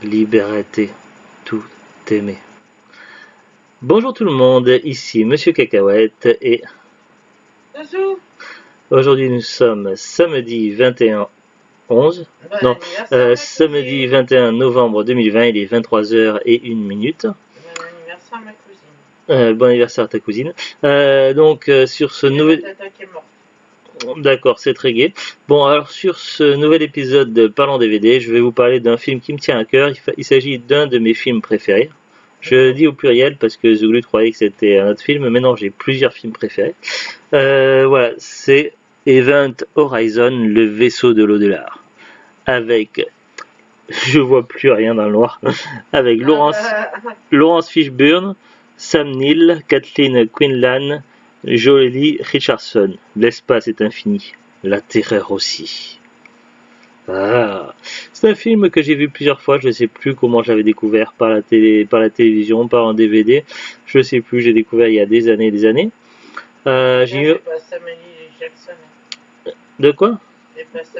liberté, tout aimer. Bonjour tout le monde, ici Monsieur Cacahuète et aujourd'hui nous sommes samedi 21 11 non, samedi 21 novembre 2020, il est 23h01. Bon anniversaire à ma cousine. Bon anniversaire à ta cousine. Sur ce nouvel... D'accord, c'est très gai. Bon, alors sur ce nouvel épisode de Parlons DVD, je vais vous parler d'un film qui me tient à cœur. Il s'agit d'un de mes films préférés. Je dis au pluriel parce que Zouglou croyait que c'était un autre film, mais non, j'ai plusieurs films préférés. Voilà, c'est Event Horizon, le vaisseau de l'au-delà. Avec, je vois plus rien dans le noir, avec Laurence Fishburne, Sam Neill, Kathleen Quinlan, Joely Richardson. L'espace est infini, la terreur aussi. Ah, c'est un film que j'ai vu plusieurs fois, je ne sais plus comment j'avais découvert, par la télévision, par un DVD, je ne sais plus, j'ai découvert il y a des années et des années. J'ai eu... Jackson. De quoi?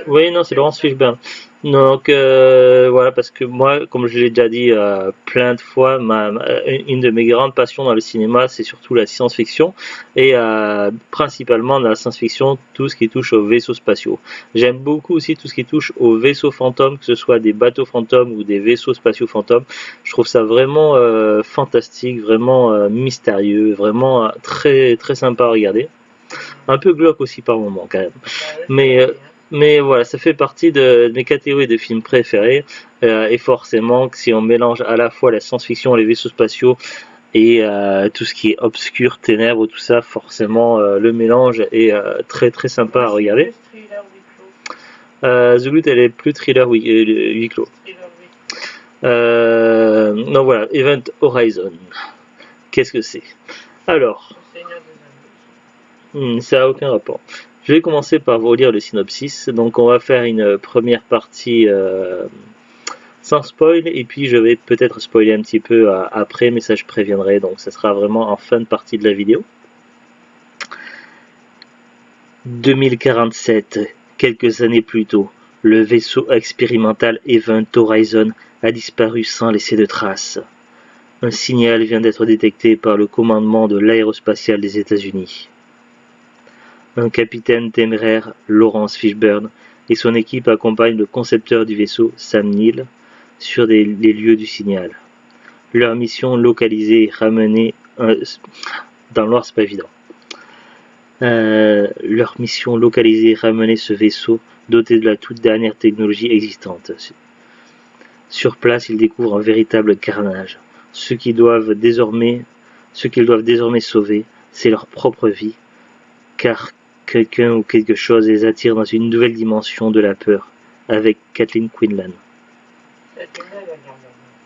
Oui, non, c'est Laurence Fishburne. Donc voilà, parce que moi, comme je l'ai déjà dit plein de fois, une de mes grandes passions dans le cinéma, c'est surtout la science-fiction et principalement dans la science-fiction, tout ce qui touche aux vaisseaux spatiaux. J'aime beaucoup aussi tout ce qui touche aux vaisseaux fantômes, que ce soit des bateaux fantômes ou des vaisseaux spatiaux fantômes. Je trouve ça vraiment fantastique, vraiment mystérieux, vraiment très très sympa à regarder. Un peu glauque aussi par moments quand même. Mais voilà, ça fait partie de mes catégories de films préférés. Et forcément, si on mélange à la fois la science-fiction, les vaisseaux spatiaux et tout ce qui est obscur, ténèbres, tout ça, forcément, le mélange est très très sympa à regarder. The Good, elle est plus thriller huis clos. Donc voilà, Event Horizon. Qu'est-ce que c'est? Alors, ça n'a aucun rapport. Je vais commencer par vous lire le synopsis. Donc on va faire une première partie sans spoil et puis je vais peut-être spoiler un petit peu après, mais ça je préviendrai. Donc ça sera vraiment en fin de partie de la vidéo. 2047, quelques années plus tôt, le vaisseau expérimental Event Horizon a disparu sans laisser de traces. Un signal vient d'être détecté par le commandement de l'aérospatiale des États-Unis. Un capitaine téméraire, Laurence Fishburne, et son équipe accompagnent le concepteur du vaisseau, Sam Neill, sur les lieux du signal. Leur mission, localiser et ramener... dans le noir, c'est pas évident. Leur mission, localiser et ramener ce vaisseau doté de la toute dernière technologie existante. Sur place, ils découvrent un véritable carnage. Ce qu'ils doivent désormais sauver, c'est leur propre vie, car quelqu'un ou quelque chose les attire dans une nouvelle dimension de la peur, avec Kathleen Quinlan.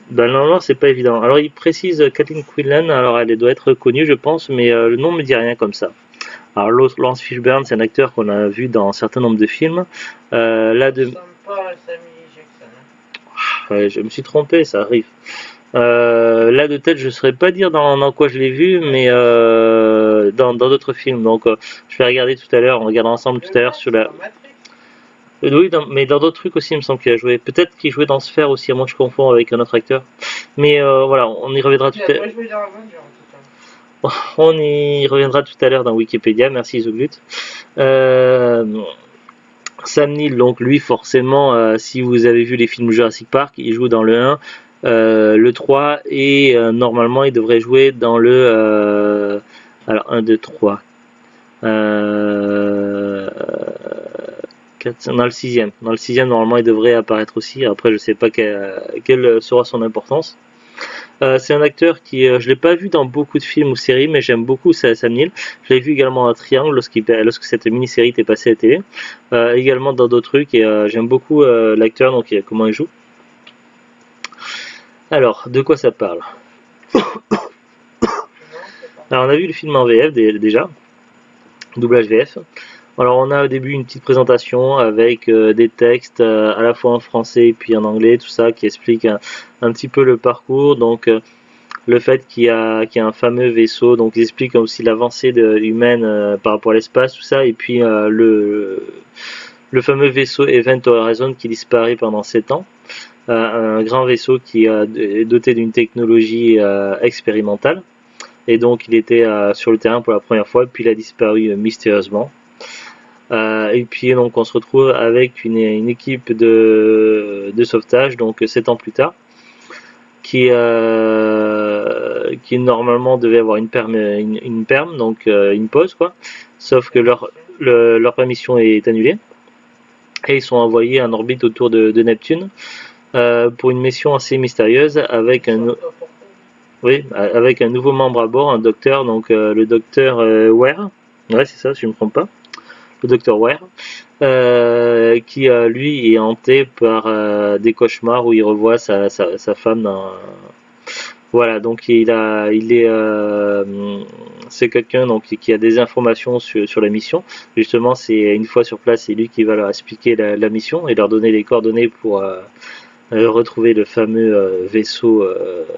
Ben non, c'est pas évident. Alors il précise Kathleen Quinlan, alors elle doit être connue je pense, mais le nom me dit rien comme ça. Alors Laurence Fishburne, c'est un acteur qu'on a vu dans un certain nombre de films. Ouais, je me suis trompé, ça arrive. Là de tête je ne saurais pas dire dans quoi je l'ai vu, mais dans d'autres films, donc je vais regarder tout à l'heure, on regardera ensemble tout à l'heure sur la... Oui, mais dans d'autres trucs aussi il me semble qu'il a joué, peut-être qu'il jouait dans Sphère aussi, à moins que je confonds avec un autre acteur, mais voilà, on y reviendra tout à l'heure. On y reviendra tout à l'heure dans Wikipédia, merci Zoglut. Sam Neill, donc lui forcément, si vous avez vu les films Jurassic Park, il joue dans le 1, le 3 et normalement il devrait jouer dans le alors 1, 2, 3 4, dans le 6ème normalement il devrait apparaître aussi, après je sais pas quelle sera son importance. C'est un acteur qui, je l'ai pas vu dans beaucoup de films ou séries, mais j'aime beaucoup Sam Neill. Je l'ai vu également dans Triangle lorsque cette mini-série était passée à la télé, également dans d'autres trucs, et j'aime beaucoup l'acteur, donc comment il joue. Alors, de quoi ça parle? Alors on a vu le film en VF déjà, doublage VF. Alors on a au début une petite présentation avec des textes à la fois en français et puis en anglais, tout ça qui explique un petit peu le parcours, donc le fait qu'il y a un fameux vaisseau, donc ils expliquent aussi l'avancée humaine par rapport à l'espace, tout ça, et puis le le fameux vaisseau Event Horizon qui disparaît pendant 7 ans. Un grand vaisseau qui est doté d'une technologie expérimentale. Et donc il était sur le terrain pour la première fois, puis il a disparu mystérieusement. Et puis donc on se retrouve avec une équipe de sauvetage, donc 7 ans plus tard, qui normalement devait avoir une perme, donc une pause quoi. Sauf que leur mission est annulée et ils sont envoyés en orbite autour de Neptune pour une mission assez mystérieuse avec un nouveau membre à bord, un docteur, donc le docteur Ware. Ouais, c'est ça, si je ne me trompe pas. Le docteur Ware, qui lui est hanté par des cauchemars où il revoit sa femme dans... Voilà, donc c'est quelqu'un donc qui a des informations sur la mission. Justement, c'est une fois sur place, c'est lui qui va leur expliquer la mission et leur donner les coordonnées pour retrouver le fameux vaisseau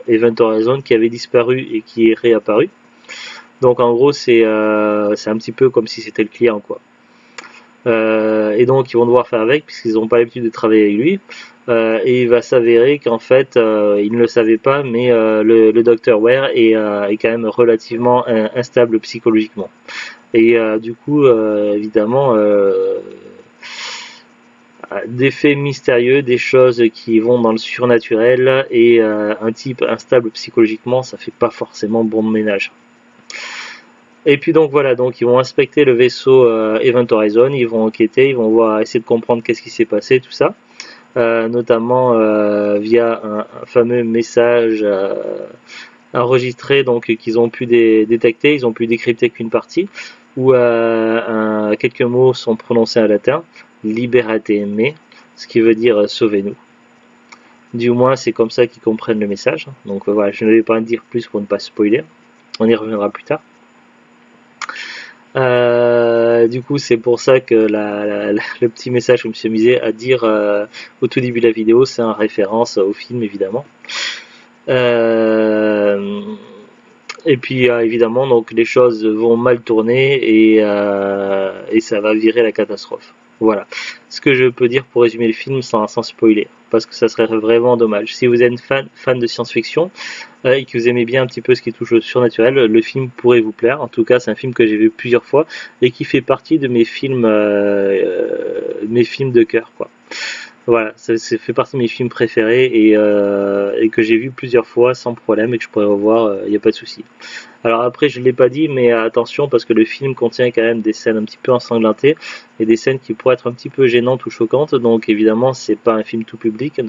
Event Horizon qui avait disparu et qui est réapparu. Donc en gros, c'est un petit peu comme si c'était le client quoi. Et donc ils vont devoir faire avec puisqu'ils n'ont pas l'habitude de travailler avec lui. Et il va s'avérer qu'en fait ils ne le savaient pas, mais le docteur Ware est quand même relativement instable psychologiquement. Et du coup évidemment des faits mystérieux, des choses qui vont dans le surnaturel et un type instable psychologiquement, ça fait pas forcément bon ménage. Et puis donc voilà, donc ils vont inspecter le vaisseau Event Horizon, ils vont enquêter, ils vont essayer de comprendre qu'est-ce qui s'est passé, tout ça, notamment via un fameux message enregistré donc qu'ils ont pu détecter, ils ont pu décrypter qu'une partie, où quelques mots sont prononcés en latin, liberate me, ce qui veut dire sauvez-nous. Du moins c'est comme ça qu'ils comprennent le message. Donc voilà, je ne vais pas en dire plus pour ne pas spoiler, on y reviendra plus tard. Du coup c'est pour ça que le petit message que je me suis amusé à dire au tout début de la vidéo, c'est en référence au film évidemment. Et puis évidemment donc les choses vont mal tourner et ça va virer la catastrophe. Voilà ce que je peux dire pour résumer le film sans spoiler, parce que ça serait vraiment dommage. Si vous êtes fan de science-fiction et que vous aimez bien un petit peu ce qui touche au surnaturel, le film pourrait vous plaire. En tout cas c'est un film que j'ai vu plusieurs fois et qui fait partie de mes films de cœur quoi. Voilà, ça fait partie de mes films préférés et que j'ai vu plusieurs fois sans problème et que je pourrais revoir, il n'y a pas de souci. Alors après, je ne l'ai pas dit, mais attention parce que le film contient quand même des scènes un petit peu ensanglantées et des scènes qui pourraient être un petit peu gênantes ou choquantes. Donc évidemment, c'est pas un film tout public.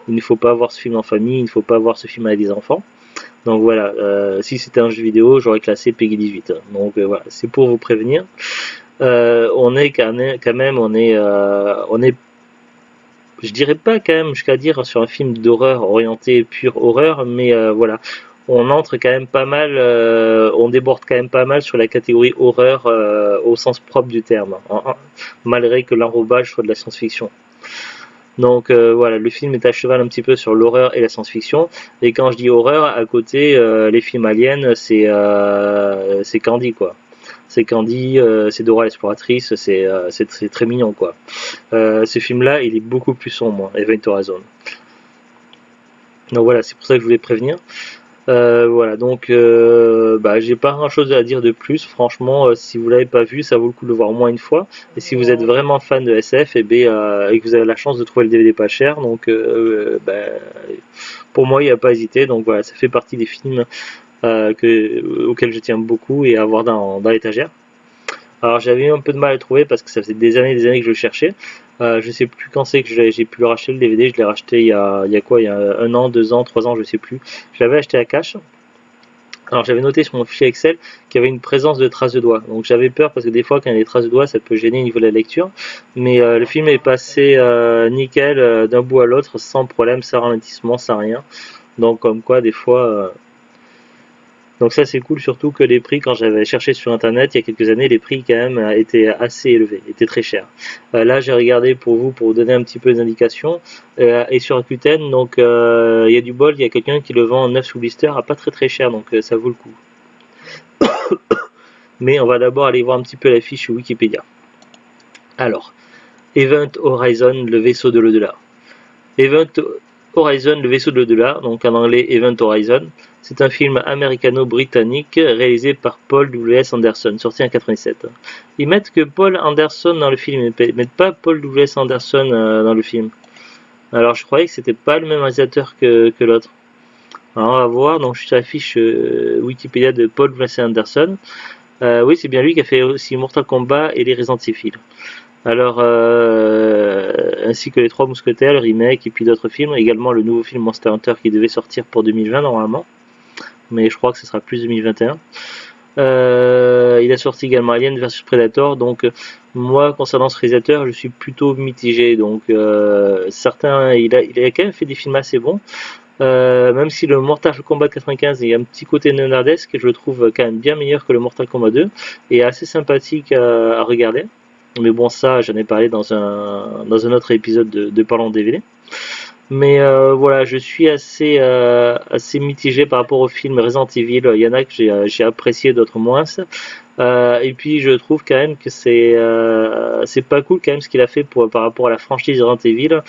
Il ne faut pas voir ce film en famille, il ne faut pas voir ce film avec des enfants. Donc voilà, si c'était un jeu vidéo, j'aurais classé Peggy 18. Donc voilà, c'est pour vous prévenir. On est je dirais pas quand même jusqu'à dire sur un film d'horreur orienté pure horreur, mais voilà, on entre quand même pas mal, on déborde quand même pas mal sur la catégorie horreur au sens propre du terme, malgré que l'enrobage soit de la science-fiction. Donc voilà, le film est à cheval un petit peu sur l'horreur et la science-fiction, et quand je dis horreur, à côté, les films aliens, c'est Candy quoi. C'est Candy, c'est Dora l'exploratrice, c'est très mignon quoi. Ce film là il est beaucoup plus sombre, Event Horizon. Donc voilà, c'est pour ça que je voulais prévenir. Voilà, donc j'ai pas grand chose à dire de plus. Franchement, si vous l'avez pas vu, ça vaut le coup de le voir au moins une fois. Et si vous êtes vraiment fan de SF et que vous avez la chance de trouver le DVD pas cher, donc pour moi il n'y a pas hésité. Donc voilà, ça fait partie des films auxquels je tiens beaucoup et à avoir dans l'étagère. Alors j'avais eu un peu de mal à le trouver parce que ça faisait des années que je le cherchais. Je sais plus quand c'est que j'ai pu le racheter le DVD. Je l'ai racheté il y a 1 an, 2 ans, 3 ans, je sais plus. Je l'avais acheté à cash. Alors j'avais noté sur mon fichier Excel qu'il y avait une présence de traces de doigts. Donc j'avais peur parce que des fois quand il y a des traces de doigts ça peut gêner au niveau de la lecture. Mais le film est passé nickel d'un bout à l'autre sans problème, sans ralentissement, sans rien. Donc comme quoi des fois... Donc ça c'est cool, surtout que les prix, quand j'avais cherché sur internet il y a quelques années, les prix quand même étaient assez élevés, étaient très chers. Là j'ai regardé pour vous donner un petit peu d'indications, et sur Rakuten, donc il y a du bol, il y a quelqu'un qui le vend en 9 sous blister à pas très cher, donc ça vaut le coup. Mais on va d'abord aller voir un petit peu la fiche Wikipédia. Alors, Event Horizon, le vaisseau de l'au-delà. Event Horizon, le vaisseau de l'au-delà, donc en anglais Event Horizon, c'est un film américano-britannique réalisé par Paul W.S. Anderson, sorti en 1987. Ils mettent que Paul Anderson dans le film, ils mettent pas Paul W.S. Anderson dans le film. Alors je croyais que c'était pas le même réalisateur que l'autre. Alors on va voir, donc je suis sur la fiche Wikipédia de Paul W.S. Anderson. Oui, c'est bien lui qui a fait aussi Mortal Kombat et les Resident Evil. Alors, ainsi que les Trois Mousquetaires, le remake et puis d'autres films, également le nouveau film Monster Hunter qui devait sortir pour 2020 normalement, mais je crois que ce sera plus 2021. Il a sorti également Alien vs Predator, donc moi concernant ce réalisateur je suis plutôt mitigé, donc certains, il a quand même fait des films assez bons, même si le Mortal Kombat 95 il y a un petit côté néonardesque, je le trouve quand même bien meilleur que le Mortal Kombat 2 et assez sympathique à regarder. Mais bon, ça, j'en ai parlé dans un autre épisode de Parlons DVD. Mais voilà, je suis assez mitigé par rapport au film Resident Evil. Il y en a que j'ai apprécié, d'autres moins. Et puis, je trouve quand même que c'est pas cool quand même ce qu'il a fait par rapport à la franchise Resident Evil.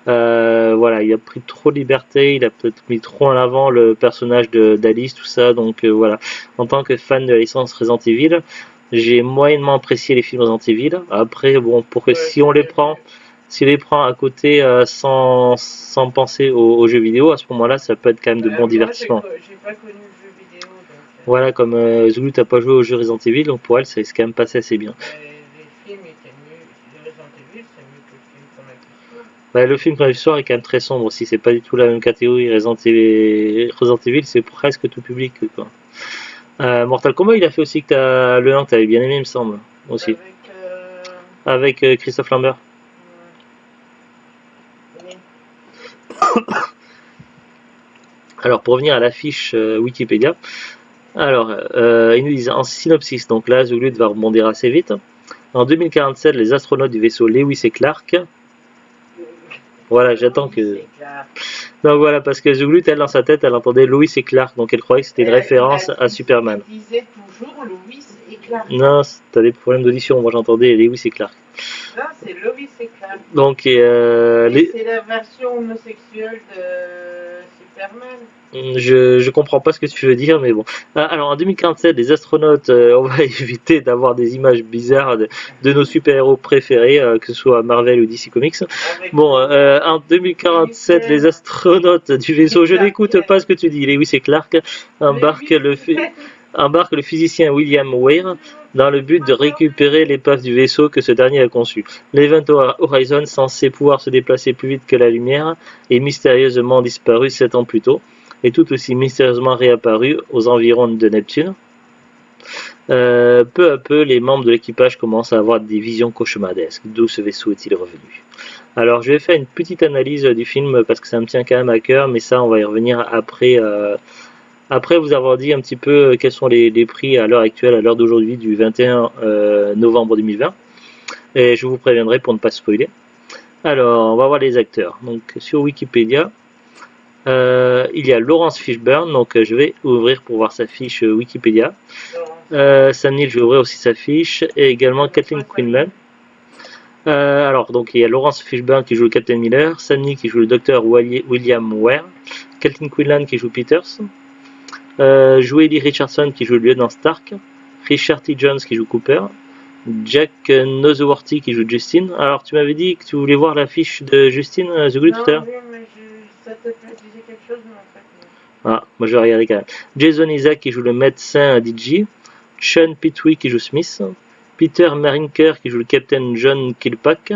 Voilà, il a pris trop de liberté, il a peut-être mis trop en avant le personnage d'Alice, tout ça. Donc voilà, en tant que fan de la licence Resident Evil, j'ai moyennement apprécié les films Resident Evil. Après, bon, pour que si on les prend à côté sans penser aux jeux vidéo, à ce moment-là, ça peut être quand même de bons divertissements. J'ai pas connu le jeu vidéo. Donc, voilà, comme Zulu, t'as pas joué au jeu Resident Evil, donc pour elle, ça s'est quand même passé assez bien. Les films étaient mieux. Resident Evil, c'est mieux que le film qu'on a vu ce soir. Bah, le film qu'on a vu ce soir est quand même très sombre aussi. C'est pas du tout la même catégorie. Resident Evil, c'est presque tout public, quoi. Mortal Kombat, il a fait aussi que le 1 que t'avais bien aimé, il me semble, aussi. Avec Christophe Lambert. Oui. Alors, pour revenir à la fiche Wikipédia, alors, ils nous disent en synopsis, donc là, Zulu va rebondir assez vite. En 2047, les astronautes du vaisseau Lewis et Clark. Voilà, j'attends que. Donc voilà, parce que Zulu, elle dans sa tête, elle entendait Lois et Clark, donc elle croyait que c'était une référence à Superman. Elle disait toujours Lois et Clark. Non, t'as des problèmes d'audition, moi j'entendais Lewis et Clark. Non, c'est Lois et Clark. Donc, c'est la version homosexuelle de Superman. Je comprends pas ce que tu veux dire, mais bon. Alors en 2047, les astronautes, on va éviter d'avoir des images bizarres de nos super-héros préférés, que ce soit Marvel ou DC Comics. Bon, en 2047, les astronautes du vaisseau, je n'écoute pas ce que tu dis, Lewis et Clark embarquent le physicien William Weir dans le but de récupérer l'épave du vaisseau que ce dernier a conçu. L'Event Horizon, censé pouvoir se déplacer plus vite que la lumière, est mystérieusement disparu 7 ans plus tôt, et tout aussi mystérieusement réapparu aux environs de Neptune. Peu à peu, les membres de l'équipage commencent à avoir des visions cauchemardesques. D'où ce vaisseau est-il revenu? Alors, je vais faire une petite analyse du film parce que ça me tient quand même à cœur, mais ça, on va y revenir après. Après vous avoir dit un petit peu quels sont les prix à l'heure actuelle, à l'heure d'aujourd'hui, du 21 novembre 2020. Et je vous préviendrai pour ne pas spoiler. Alors, on va voir les acteurs. Donc, sur Wikipédia, il y a Laurence Fishburne, donc je vais ouvrir pour voir sa fiche Wikipédia. Sam Neill, je vais ouvrir aussi sa fiche, et également Kathleen Quinlan. Alors, donc il y a Laurence Fishburne qui joue le Captain Miller, Sam Neill qui joue le Dr William Ware, Kathleen Quinlan qui joue Peters, Joely Richardson qui joue le lieutenant Stark, Richard T. Jones qui joue Cooper, Jack Noseworthy qui joue Justin. Alors, tu m'avais dit que tu voulais voir la fiche de Justin, The Good, tout à l'heure. Ça te disait quelque chose, mais en fait. Ah, moi je vais regarder quand même. Jason Isaac qui joue le médecin DJ, Sean Pitwee qui joue Smith, Peter Marinker qui joue le Captain John Kilpack,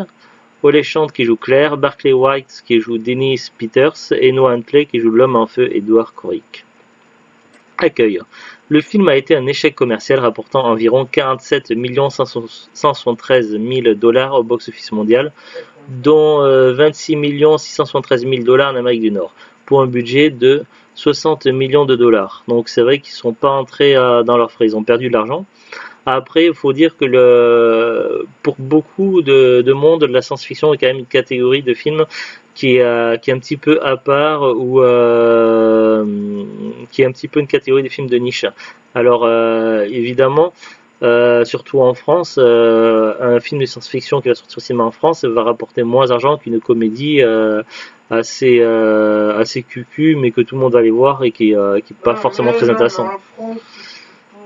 Ole Chant qui joue Claire, Barclay White qui joue Dennis Peters et Noah Huntley qui joue l'homme en feu Edward Corrick. Accueil. Le film a été un échec commercial rapportant environ 47 173 000 $ au box-office mondial, dont 26 673 000 $ en Amérique du Nord, pour un budget de 60 millions de $. Donc c'est vrai qu'ils ne sont pas entrés dans leurs frais, ils ont perdu de l'argent. Après, il faut dire que pour beaucoup de monde, la science-fiction est quand même une catégorie de films qui est un petit peu à part, ou qui est un petit peu une catégorie de films de niche. Alors évidemment, surtout en France. Un film de science-fiction qui va sortir au cinéma en France va rapporter moins d'argent qu'une comédie assez cucu, mais que tout le monde va aller voir et qui est pas forcément très intéressant.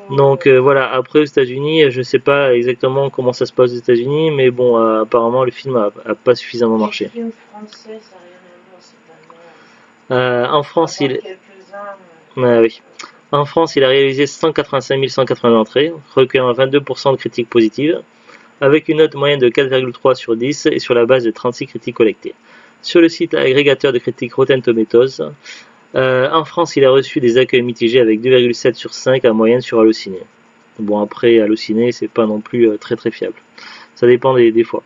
Donc voilà, après aux États-Unis, je sais pas exactement comment ça se passe aux États-Unis, mais bon, apparemment le film a pas suffisamment marché. Les films français, ça n'a rien à voir, c'est pas mal. En France, À part il, quelques-uns, oui. En France, il a réalisé 185 180 entrées, recueillant 22% de critiques positives, avec une note moyenne de 4,3 sur 10 et sur la base de 36 critiques collectées. Sur le site agrégateur de critiques Rotten Tomatoes, en France, il a reçu des accueils mitigés avec 2,7 sur 5 en moyenne sur Allociné. Bon, après, Allociné, c'est pas non plus très très fiable. Ça dépend des fois.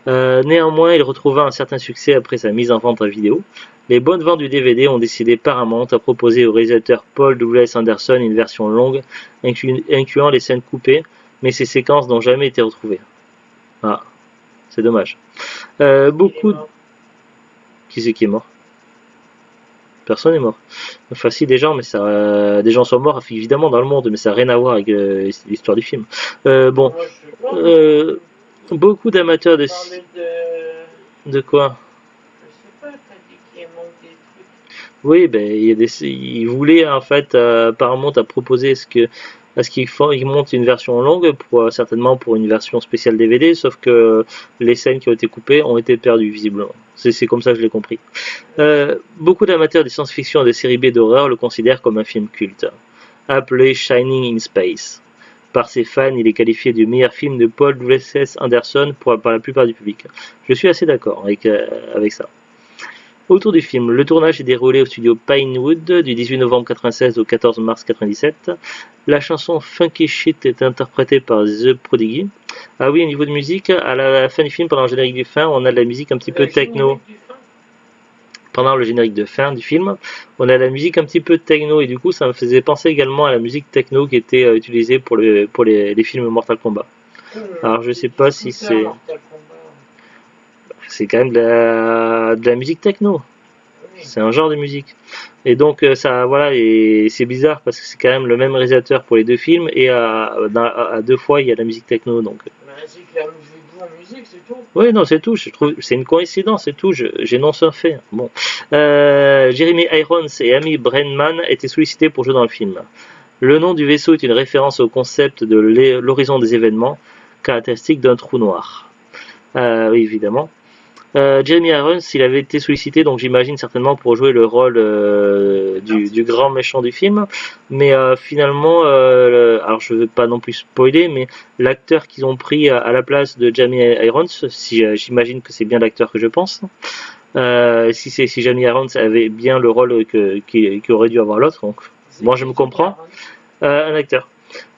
Néanmoins, il retrouva un certain succès après sa mise en vente en vidéo. Les bonnes ventes du DVD ont décidé Paramount à proposer au réalisateur Paul W.S. Anderson une version longue, incluant les scènes coupées, mais ces séquences n'ont jamais été retrouvées. Ah, c'est dommage. Beaucoup. Qui c'est qui est mort? Personne n'est mort. Enfin, si, des gens, mais ça, des gens sont morts, évidemment, dans le monde, mais ça n'a rien à voir avec l'histoire du film. Bon, beaucoup d'amateurs de... De quoi? Je sais pas, t'as dit qu'il manque des trucs. Oui, ben, ils voulaient, en fait, Paramount a proposé à ce qu'ils montent une version longue, certainement pour une version spéciale DVD, sauf que les scènes qui ont été coupées ont été perdues, visiblement. C'est comme ça que je l'ai compris. Beaucoup d'amateurs de science-fiction et de séries B d'horreur le considèrent comme un film culte, appelé Shining in Space. Par ses fans, il est qualifié du meilleur film de Paul W.S. Anderson par la plupart du public. Je suis assez d'accord avec ça. Autour du film, le tournage est déroulé au studio Pinewood du 18 novembre 1996 au 14 mars 1997. La chanson Funky Shit est interprétée par The Prodigy. Ah oui, au niveau de musique, à la fin du film, pendant le générique du fin, on a de la musique un petit peu techno. Pendant le générique de fin du film, on a la musique un petit peu techno et du coup ça me faisait penser également à la musique techno qui était utilisée pour les films Mortal Kombat. Alors je sais pas si c'est... C'est quand même de la musique techno. C'est un genre de musique. Et donc ça, voilà, et c'est bizarre parce que c'est quand même le même réalisateur pour les deux films et à deux fois il y a la musique techno. Donc. C'est que la musique, c'est tout. Oui, non, c'est tout. Je trouve c'est une coïncidence, c'est tout. J'énonce un fait. Bon, Jeremy Irons et Amy Brennan étaient sollicités pour jouer dans le film. Le nom du vaisseau est une référence au concept de l'horizon des événements, caractéristique d'un trou noir. Oui, évidemment. Jeremy Irons, il avait été sollicité, donc j'imagine certainement pour jouer le rôle du grand méchant du film, mais finalement, alors je ne vais pas non plus spoiler, mais l'acteur qu'ils ont pris à la place de Jeremy Irons, si j'imagine que c'est bien l'acteur que je pense, si Jeremy Irons avait bien le rôle qui aurait dû avoir l'autre, donc moi je me comprends, un acteur.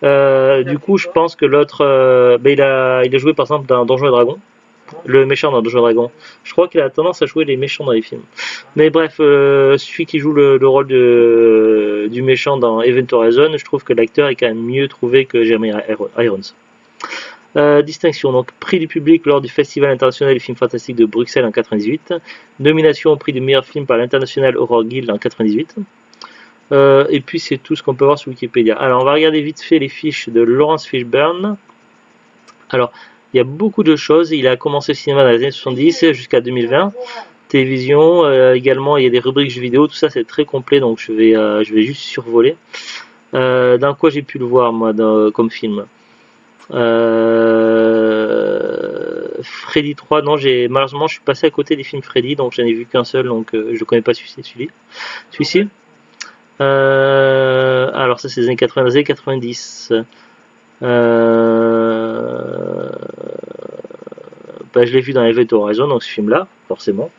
Du coup, je pense que l'autre, il a joué par exemple dans Donjons et Dragons. Le méchant dans Donjons Dragons. Je crois qu'il a tendance à jouer les méchants dans les films. Mais bref, celui qui joue le rôle du méchant dans Event Horizon, je trouve que l'acteur est quand même mieux trouvé que Jeremy Irons. Distinction, donc prix du public lors du Festival international du film fantastique de Bruxelles en 98. Nomination au prix du meilleur film par l'International Horror Guild en 98. Et puis c'est tout ce qu'on peut voir sur Wikipédia. Alors on va regarder vite fait les fiches de Lawrence Fishburne. Alors, il y a beaucoup de choses. Il a commencé le cinéma dans les années 70 jusqu'à 2020. Télévision, également, il y a des rubriques jeux vidéo. Tout ça, c'est très complet, donc je vais juste survoler. Dans quoi j'ai pu le voir, moi, comme film Freddy 3, non, malheureusement, je suis passé à côté des films Freddy, donc j'en ai vu qu'un seul, donc je ne connais pas celui-ci. Alors, ça, c'est les années 80, les années 90. Je l'ai vu dans Event Horizon, donc ce film-là, forcément.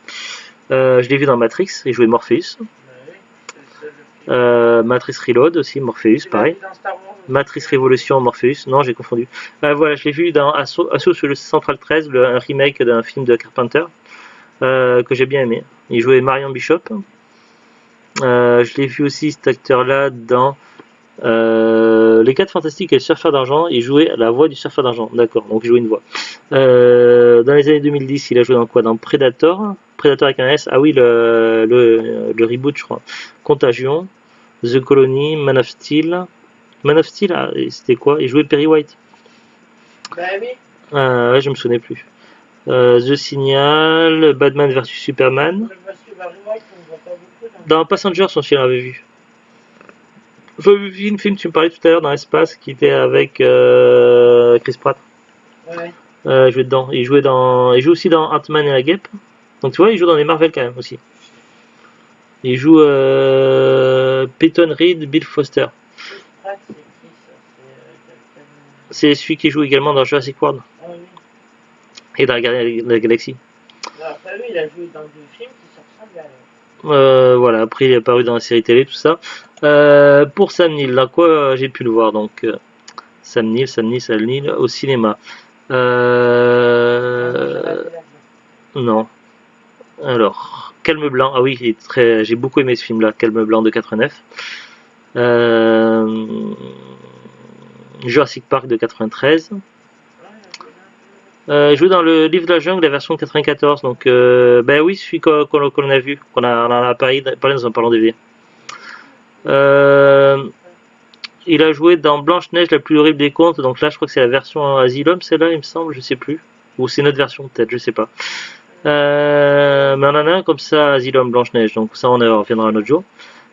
Je l'ai vu dans Matrix, il jouait Morpheus. Matrix Reload aussi, Morpheus, pareil. Matrix Révolution, Morpheus, non, j'ai confondu. Voilà, je l'ai vu dans Assaut sur le Central 13, un remake d'un film de Carpenter, que j'ai bien aimé. Il jouait Marion Bishop. Je l'ai vu aussi, cet acteur-là, dans Les 4 Fantastiques et le Surfeur d'Argent. Il jouait la voix du Surfeur d'Argent, d'accord, donc il jouait une voix. Dans les années 2010, il a joué dans quoi? Dans Predator avec un S, ah oui, le reboot, je crois. Contagion, The Colony, Man of Steel, Man of Steel, ah, c'était quoi? Il jouait Perry White. Bah oui. Ouais, je me souvenais plus. The Signal, Batman vs Superman. Parce que Barry White, on ne voit pas beaucoup Dans Passengers aussi, on l'avait vu. J'ai vu une film, tu me parlais tout à l'heure, dans l'espace, qui était avec Chris Pratt. Ouais. Il jouait dedans. Il joue aussi dans Ant-Man et la Guêpe. Donc tu vois, il joue dans les Marvel quand même aussi. Il joue Peyton Reed, Bill Foster. Chris Pratt, c'est qui ça? C'est Captain. C'est celui qui joue également dans Jurassic World Ah oui. et dans Gardien de la Galaxie. Non, après lui, il a joué dans deux films qui se ressemblent alors. Voilà, après il est apparu dans la série télé, tout ça. Pour Sam Neill, dans quoi j'ai pu le voir donc Sam Neill au cinéma. Non. Alors, Calme Blanc. Ah oui, j'ai beaucoup aimé ce film-là, Calme Blanc de 89. Jurassic Park de 93. Il joue dans le Livre de la Jungle, la version de 94. Donc, ben oui, celui qu'on a vu, qu'on a parlé dans un parlant DVD. Il a joué dans Blanche-Neige, la plus horrible des contes. Donc là, je crois que c'est la version Asylum, celle-là, il me semble, je sais plus. Ou c'est notre version, peut-être, je sais pas. Mais on en a un comme ça, Asylum, Blanche-Neige. Donc ça, on en reviendra un autre jour.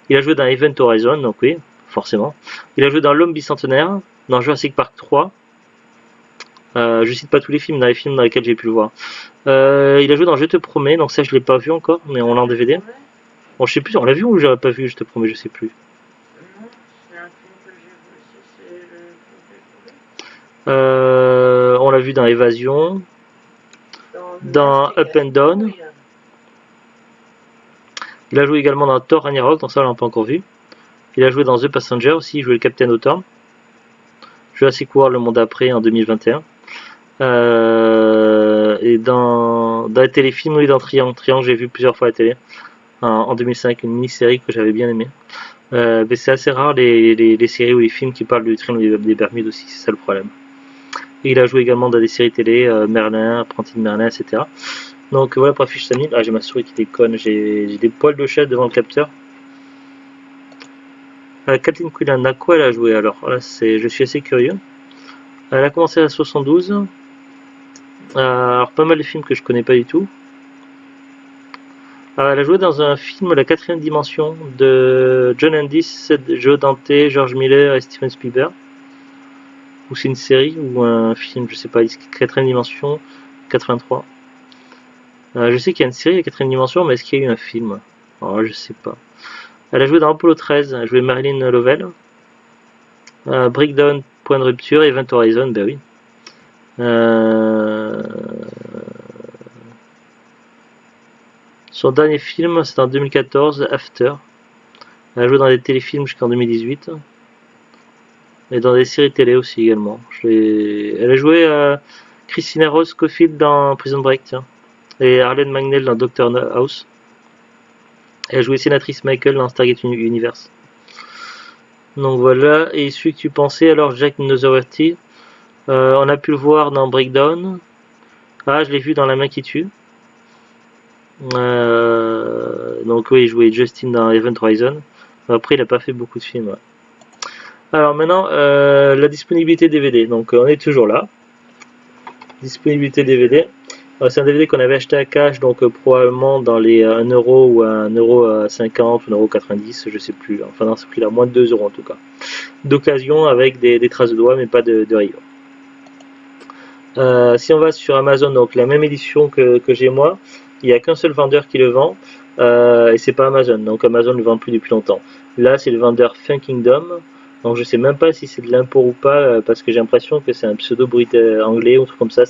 Il a joué dans Event Horizon, donc oui, forcément. Il a joué dans L'Homme Bicentenaire, dans Jurassic Park 3. Je cite pas tous les films, dans les films dans lesquels j'ai pu le voir. Il a joué dans Je te promets, donc ça je l'ai pas vu encore, mais on l'a en DVD. Bon, je sais plus, on l'a vu ou je l'ai pas vu, Je te promets, je sais plus. Non, c'est un film que j'ai vu aussi, c'est le film que j'ai trouvé. On l'a vu dans Évasion, dans Up and Down. Il a joué également dans Thor Ragnarok, donc ça on l'a pas encore vu. Il a joué dans The Passenger aussi, il jouait le Captain Hawthorne. Jurassic World, le monde après, en 2021. Et dans les téléfilms, oui, dans Triangle. Triangle, j'ai vu plusieurs fois à la télé. En 2005, une mini-série que j'avais bien aimée. Mais c'est assez rare les séries ou les films qui parlent du Triangle des Bermudes aussi, c'est ça le problème. Et il a joué également dans des séries télé, Merlin, Apprenti de Merlin, etc. Donc voilà pour la fiche Sam Neill. Ah, j'ai ma souris qui déconne, j'ai des poils de chat devant le capteur. Kathleen Quinlan, à quoi elle a joué alors? Là, je suis assez curieux. Elle a commencé à 72. Alors pas mal de films que je connais pas du tout. Elle a joué dans un film La quatrième dimension de John Landis, Joe Dante, George Miller et Steven Spielberg. Ou c'est une série ou un film, je sais pas. Quatrième dimension, 83. Je sais qu'il y a une série La quatrième dimension, mais est-ce qu'il y a eu un film? Alors, je sais pas. Elle a joué dans Apollo 13, elle a joué Marilyn Lovell. Breakdown, Point de rupture, Event Horizon, ben oui. Son dernier film, c'est en 2014, After. Elle a joué dans des téléfilms jusqu'en 2018. Et dans des séries télé aussi également. Elle a joué Christina Rose Scofield dans Prison Break, tiens. Et Arlene Magnell dans Doctor House. Elle a joué Sénatrice Michael dans Stargate Universe. Donc voilà, et celui que tu pensais, alors Jack Noseworthy, on a pu le voir dans Breakdown. Ah, je l'ai vu dans La main qui tue. Donc oui, il jouait Justin dans Event Horizon. Après, il n'a pas fait beaucoup de films. Ouais. Alors maintenant, la disponibilité DVD. Donc on est toujours là. Disponibilité DVD. C'est un DVD qu'on avait acheté à cash, donc probablement dans les 1€ ou 1,50€, 1,90€, je sais plus. Enfin dans ce prix-là, moins de 2€ en tout cas. D'occasion avec des traces de doigts, mais pas de rayures. Si on va sur Amazon, donc la même édition que j'ai moi, il n'y a qu'un seul vendeur qui le vend, et c'est pas Amazon, donc Amazon ne le vend plus depuis longtemps. Là, c'est le vendeur Fun Kingdom, donc je sais même pas si c'est de l'import ou pas, parce que j'ai l'impression que c'est un pseudo anglais ou un truc comme ça.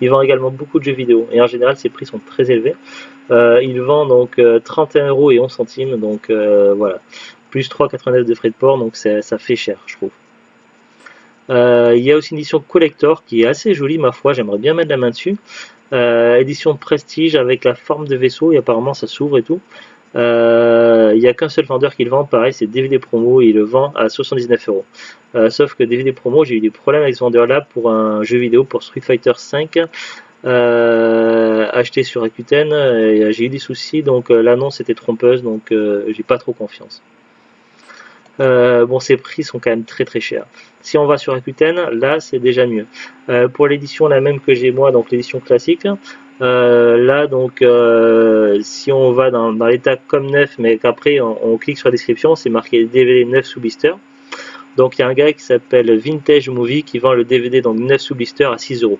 Il vend également beaucoup de jeux vidéo, et en général, ses prix sont très élevés. Il vend donc 31,11€, donc voilà, plus 3,89€ de frais de port, donc ça fait cher, je trouve. Il y a aussi une édition collector qui est assez jolie, ma foi, j'aimerais bien mettre la main dessus. Édition prestige avec la forme de vaisseau, et apparemment ça s'ouvre et tout. Il n'y a qu'un seul vendeur qui le vend, pareil, c'est DVD Promo, il le vend à 79€. Sauf que DVD Promo, j'ai eu des problèmes avec ce vendeur là pour un jeu vidéo pour Street Fighter 5 acheté sur Rakuten, et j'ai eu des soucis, donc l'annonce était trompeuse, donc j'ai pas trop confiance. Bon, ces prix sont quand même très très chers. Si on va sur Rakuten, là c'est déjà mieux. Pour l'édition la même que j'ai moi, donc l'édition classique, là donc si on va dans l'état comme neuf, mais qu'après on clique sur la description, c'est marqué DVD 9 sous blister. Donc il y a un gars qui s'appelle Vintage Movie qui vend le DVD donc 9 sous blister à 6 euros.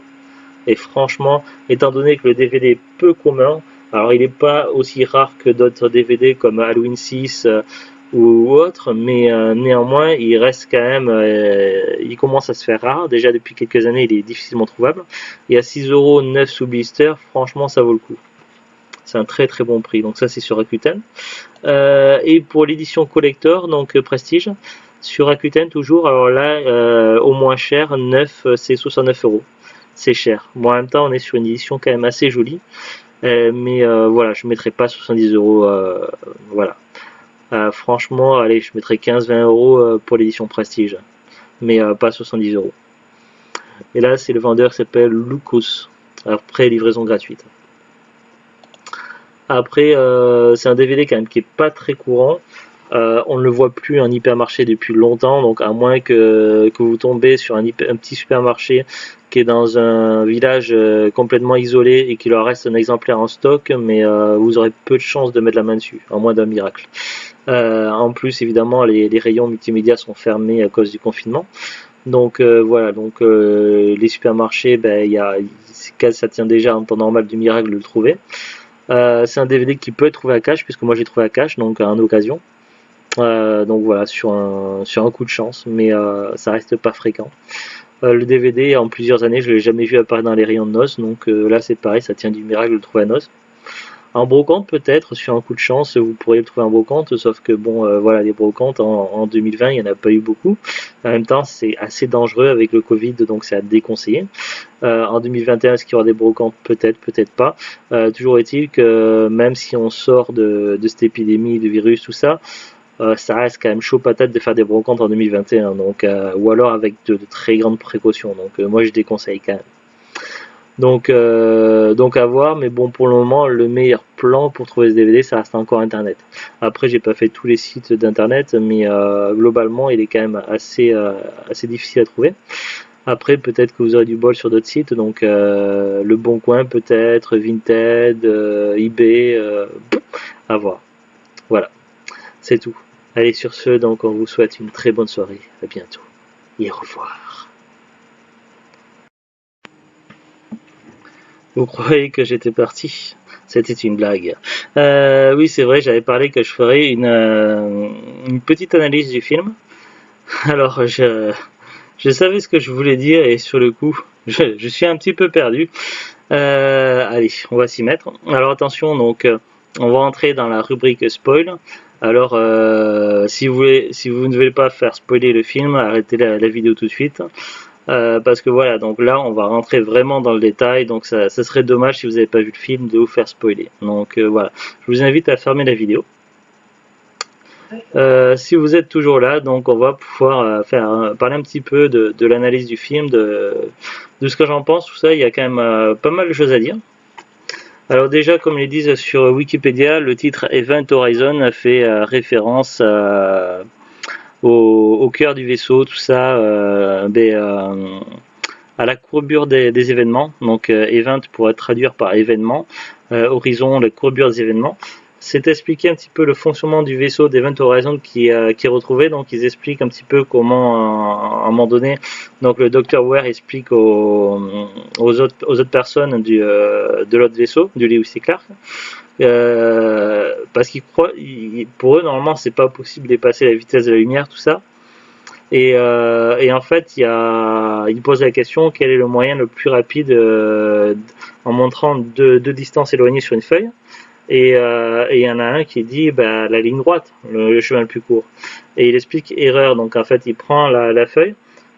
Et franchement, étant donné que le DVD est peu commun, alors il n'est pas aussi rare que d'autres DVD comme Halloween 6 ou autre, mais néanmoins il reste quand même, il commence à se faire rare. Déjà depuis quelques années il est difficilement trouvable. Et à 6 euros 9 sous blister, franchement ça vaut le coup. C'est un très très bon prix. Donc ça c'est sur Rakuten. Et pour l'édition collector, donc Prestige, sur Rakuten toujours, alors là au moins cher, 9 c'est 69 euros. C'est cher. Bon, en même temps, on est sur une édition quand même assez jolie. Mais voilà, je ne mettrai pas 70 euros. Voilà. Franchement, allez, je mettrai 15-20 euros pour l'édition Prestige. Mais pas 70 euros. Et là, c'est le vendeur qui s'appelle Lucas. Après, livraison gratuite. Après, c'est un DVD quand même qui est pas très courant. On ne le voit plus en hypermarché depuis longtemps, donc à moins que vous tombez sur un petit supermarché qui est dans un village complètement isolé et qu'il leur reste un exemplaire en stock, mais vous aurez peu de chances de mettre la main dessus, à moins d'un miracle. En plus, évidemment, les rayons multimédia sont fermés à cause du confinement. Donc voilà, donc les supermarchés, ben, ça tient déjà en temps normal du miracle de le trouver. C'est un DVD qui peut être trouvé à cash, puisque moi j'ai trouvé à cash, donc en occasion. Donc voilà, sur un coup de chance, mais ça reste pas fréquent. Le DVD, en plusieurs années, je l'ai jamais vu apparaître dans les rayons de noces, donc là c'est pareil, ça tient du miracle de le trouver à noces. En brocante peut-être, sur un coup de chance, vous pourriez le trouver en brocante, sauf que bon, voilà, les brocantes en 2020, il n'y en a pas eu beaucoup. En même temps, c'est assez dangereux avec le Covid, donc c'est à déconseiller. En 2021, est-ce qu'il y aura des brocantes? Peut-être, peut-être pas. Toujours est-il que même si on sort de cette épidémie, de virus, tout ça, ça reste quand même chaud patate de faire des brocantes en 2021, donc, ou alors avec de très grandes précautions. Donc moi je déconseille quand même. Donc à voir, mais bon, pour le moment, le meilleur plan pour trouver ce DVD, ça reste encore Internet. Après, j'ai pas fait tous les sites d'Internet, mais globalement, il est quand même assez difficile à trouver. Après, peut-être que vous aurez du bol sur d'autres sites, donc Le Bon Coin peut-être, Vinted, eBay, à voir. Voilà, c'est tout. Allez, sur ce, donc on vous souhaite une très bonne soirée. À bientôt et au revoir. Vous croyez que j'étais parti? C'était une blague. Oui, c'est vrai, j'avais parlé que je ferais une petite analyse du film. Alors, je savais ce que je voulais dire et sur le coup, je suis un petit peu perdu. Allez, on va s'y mettre. Alors attention, donc on va entrer dans la rubrique spoil. Alors, si vous ne voulez pas faire spoiler le film, arrêtez la vidéo tout de suite. Parce que voilà, donc là on va rentrer vraiment dans le détail, donc ça serait dommage si vous n'avez pas vu le film de vous faire spoiler. Donc voilà, je vous invite à fermer la vidéo. Si vous êtes toujours là, donc on va pouvoir parler un petit peu de l'analyse du film, de ce que j'en pense, tout ça. Il y a quand même pas mal de choses à dire. Alors déjà, comme ils disent sur Wikipédia, le titre Event Horizon fait référence au cœur du vaisseau, tout ça, à la courbure des événements. Donc Event pourrait traduire par événement, Horizon, la courbure des événements. C'est expliquer un petit peu le fonctionnement du vaisseau d'Event Horizon qui est retrouvé. Donc ils expliquent un petit peu comment à un moment donné, donc le Dr. Ware explique aux autres personnes de l'autre vaisseau, du Lewis et Clark, parce qu'ils croient, pour eux normalement c'est pas possible de dépasser la vitesse de la lumière, tout ça. Et en fait, il pose la question, quel est le moyen le plus rapide en montrant deux distances éloignées sur une feuille. Et il y en a un qui dit la ligne droite, le chemin le plus court. Et il explique erreur. Donc en fait, il prend la feuille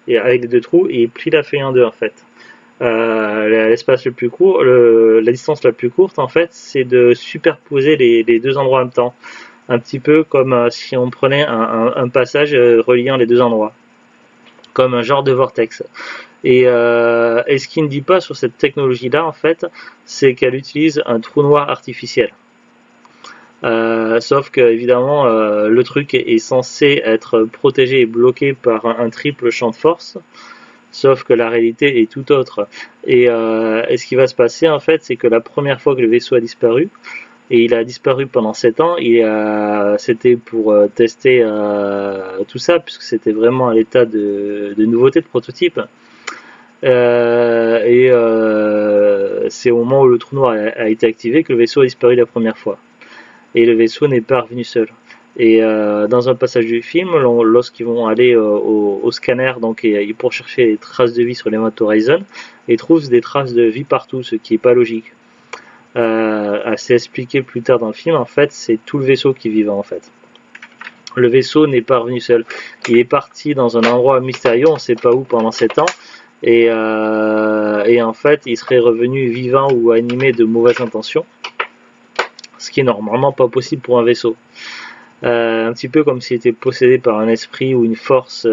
et avec les deux trous et il plie la feuille en deux en fait. L'espace le plus court, la distance la plus courte en fait, c'est de superposer les deux endroits en même temps. Un petit peu comme si on prenait un passage reliant les deux endroits, comme un genre de vortex. Et ce qu'il ne dit pas sur cette technologie-là, en fait, c'est qu'elle utilise un trou noir artificiel. sauf que évidemment le truc est censé être protégé et bloqué par un triple champ de force, sauf que la réalité est tout autre. Et ce qui va se passer en fait, c'est que la première fois que le vaisseau a disparu, et il a disparu pendant 7 ans, c'était pour tester tout ça, puisque c'était vraiment à l'état de nouveauté, de prototype. C'est au moment où le trou noir a été activé que le vaisseau a disparu la première fois. Et le vaisseau n'est pas revenu seul. Et dans un passage du film, lorsqu'ils vont aller au scanner donc, pour chercher les traces de vie sur l'Event Horizon, ils trouvent des traces de vie partout, ce qui n'est pas logique. C'est expliqué plus tard dans le film, en fait, c'est tout le vaisseau qui est vivant en fait. Le vaisseau n'est pas revenu seul. Il est parti dans un endroit mystérieux, on ne sait pas où, pendant 7 ans. Et en fait, il serait revenu vivant ou animé de mauvaises intentions. Ce qui est normalement pas possible pour un vaisseau. Un petit peu comme s'il était possédé par un esprit ou une force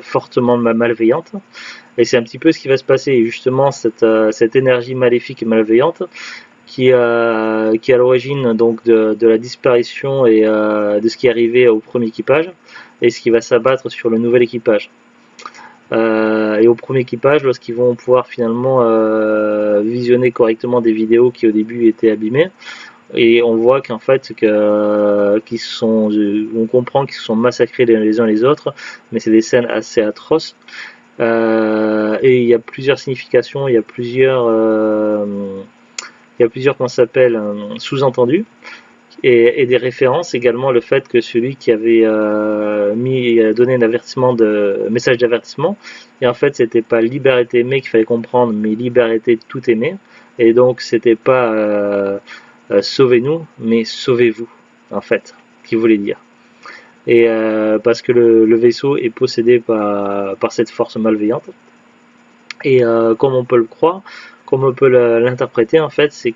fortement malveillante. Et c'est un petit peu ce qui va se passer. Et justement, cette énergie maléfique et malveillante qui est à l'origine donc de la disparition et de ce qui est arrivé au premier équipage et ce qui va s'abattre sur le nouvel équipage. Et au premier équipage, lorsqu'ils vont pouvoir finalement visionner correctement des vidéos qui au début étaient abîmées, et on voit qu'en fait on comprend qu'ils se sont massacrés les uns les autres, mais c'est des scènes assez atroces. Et il y a plusieurs significations, il y a plusieurs comment ça s'appelle, sous-entendus et des références également, le fait que celui qui avait donné un message d'avertissement, et en fait c'était pas liberté aimée qu'il fallait comprendre, mais liberté de tout aimer, et donc c'était pas sauvez-nous, mais sauvez-vous en fait, qu'il voulait dire. Et parce que le vaisseau est possédé par cette force malveillante, et comme on peut le croire, comme on peut l'interpréter en fait, c'est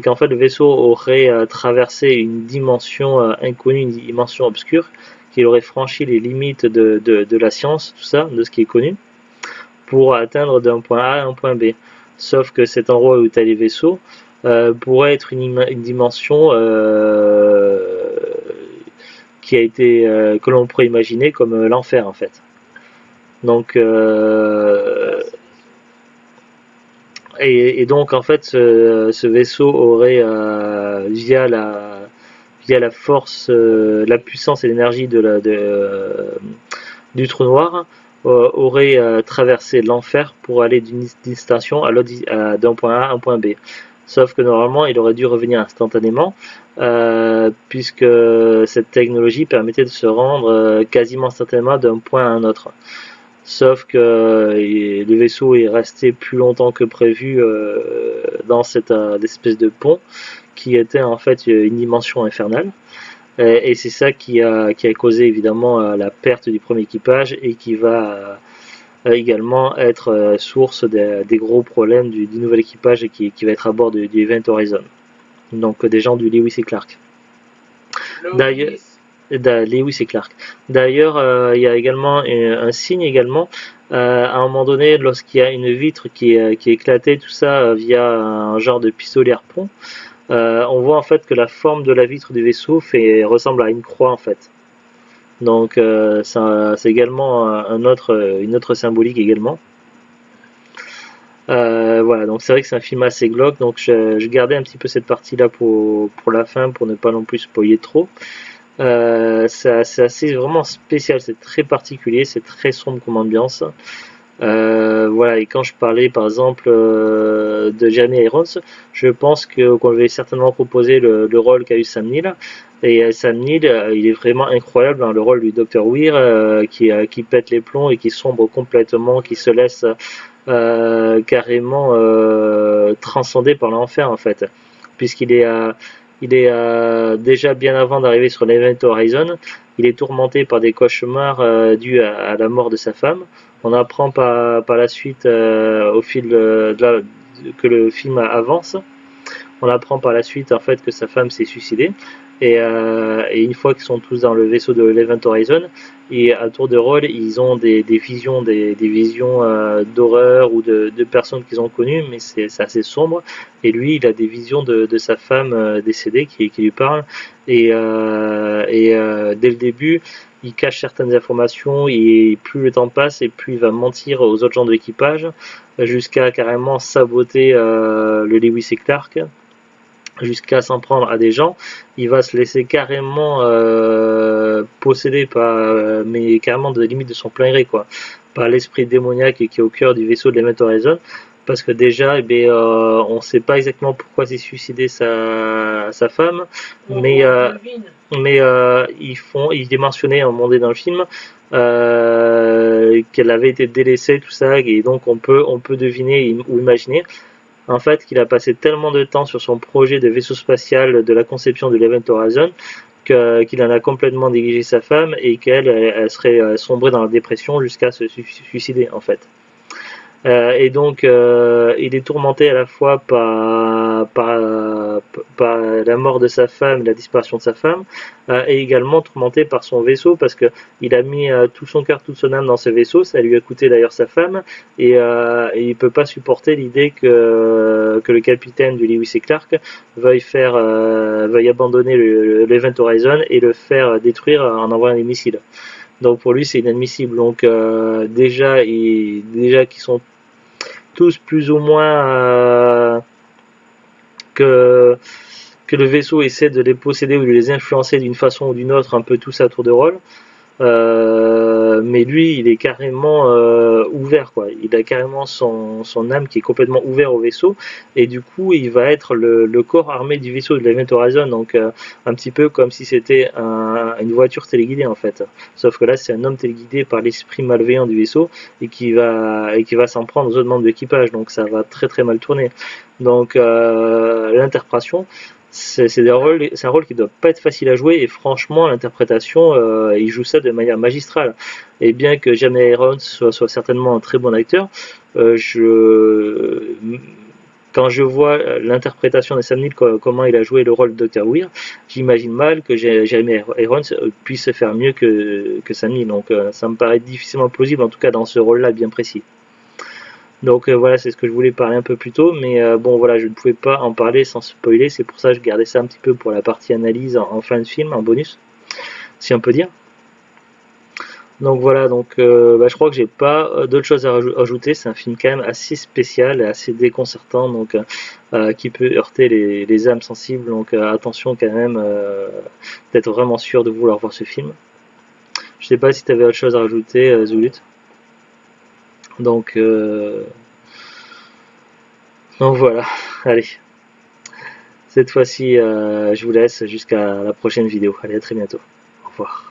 qu'en fait le vaisseau aurait traversé une dimension inconnue, une dimension obscure, qu'il aurait franchi les limites de la science, tout ça, de ce qui est connu, pour atteindre d'un point A à un point B. Sauf que cet endroit où tu as les vaisseaux pourrait être une dimension que l'on pourrait imaginer comme l'enfer en fait. Donc et donc en fait ce vaisseau aurait via la force, la puissance et l'énergie du trou noir aurait traversé l'enfer pour aller d'une station à l'autre, d'un point A à un point B. Sauf que normalement il aurait dû revenir instantanément puisque cette technologie permettait de se rendre quasiment instantanément d'un point à un autre. Sauf que le vaisseau est resté plus longtemps que prévu dans cette espèce de pont qui était en fait une dimension infernale. Et c'est ça qui a causé évidemment la perte du premier équipage et qui va également être source des gros problèmes du nouvel équipage et qui va être à bord du Event Horizon. Donc des gens du Lewis et Clark. D'ailleurs, Lewis et Clark. D'ailleurs, il y a également un signe également. À un moment donné, lorsqu'il y a une vitre qui est éclatée, tout ça via un genre de pistolet harpon, on voit en fait que la forme de la vitre du vaisseau ressemble à une croix en fait. Donc c'est également une autre symbolique également. Voilà, donc c'est vrai que c'est un film assez glauque, donc je gardais un petit peu cette partie là pour la fin pour ne pas non plus spoiler trop. C'est assez vraiment spécial, c'est très particulier, c'est très sombre comme ambiance. Voilà, et quand je parlais par exemple de Jeremy Irons, je pense qu'on lui avait certainement proposé le rôle qu'a eu Sam Neill, et Sam Neill il est vraiment incroyable dans le rôle du Dr. Weir qui pète les plombs et qui sombre complètement, qui se laisse carrément transcendé par l'enfer en fait, puisqu'il est déjà bien avant d'arriver sur l'Event Horizon, il est tourmenté par des cauchemars dus à la mort de sa femme. On apprend par la suite au fil que le film avance, on apprend par la suite en fait que sa femme s'est suicidée. Et une fois qu'ils sont tous dans le vaisseau de l'Event Horizon, et à tour de rôle, ils ont des visions, des visions d'horreur ou de personnes qu'ils ont connues, mais c'est assez sombre. Et lui, il a des visions de sa femme décédée qui lui parle. Dès le début, il cache certaines informations, et plus le temps passe, et plus il va mentir aux autres gens de l'équipage, jusqu'à carrément saboter le Lewis et Clark, jusqu'à s'en prendre à des gens. Il va se laisser carrément posséder par, mais carrément de la limite de son plein gré, quoi, par l'esprit démoniaque qui est au cœur du vaisseau de l'Event Horizon. Parce que déjà, on ne sait pas exactement pourquoi s'est suicidé sa femme, mais il est mentionné à un moment donné dans le film qu'elle avait été délaissée, tout ça, et donc on peut deviner ou imaginer en fait qu'il a passé tellement de temps sur son projet de vaisseau spatial de la conception de l'Event Horizon qu'il en a complètement négligé sa femme, et qu'elle elle serait sombrée dans la dépression jusqu'à se suicider en fait. Et donc il est tourmenté à la fois par la mort de sa femme, la disparition de sa femme, et également tourmenté par son vaisseau, parce que il a mis tout son cœur, toute son âme dans ce vaisseau. Ça lui a coûté d'ailleurs sa femme, et il peut pas supporter l'idée que le capitaine du Lewis et Clark veuille abandonner l'Event Horizon et le faire détruire en envoyant des missiles. Donc pour lui c'est inadmissible. Donc déjà qu'ils sont tous plus ou moins que le vaisseau essaie de les posséder ou de les influencer d'une façon ou d'une autre, un peu tous à tour de rôle. Mais lui, il est carrément ouvert, quoi. Il a carrément son âme qui est complètement ouverte au vaisseau, et du coup, il va être le corps armé du vaisseau de l'Event Horizon, donc un petit peu comme si c'était une voiture téléguidée en fait. Sauf que là, c'est un homme téléguidé par l'esprit malveillant du vaisseau, et qui va s'en prendre aux autres membres de l'équipage, donc ça va très très mal tourner. Donc l'interprétation, c'est un rôle qui doit pas être facile à jouer, et franchement l'interprétation, il joue ça de manière magistrale. Et bien que Jeremy Irons soit certainement un très bon acteur, quand je vois l'interprétation de Sam Neill, comment il a joué le rôle de Dr. Weir, j'imagine mal que Jeremy Irons puisse faire mieux que Sam Neill. Donc ça me paraît difficilement plausible, en tout cas dans ce rôle-là bien précis. Donc voilà, c'est ce que je voulais parler un peu plus tôt, mais bon voilà, je ne pouvais pas en parler sans spoiler, c'est pour ça que je gardais ça un petit peu pour la partie analyse en fin de film, en bonus, si on peut dire. Donc voilà, donc je crois que j'ai pas d'autres choses à ajouter. C'est un film quand même assez spécial et assez déconcertant, donc qui peut heurter les âmes sensibles, donc attention quand même d'être vraiment sûr de vouloir voir ce film. Je sais pas si tu avais autre chose à rajouter, Zulut. Donc voilà, allez. Cette fois-ci, je vous laisse jusqu'à la prochaine vidéo. Allez, à très bientôt. Au revoir.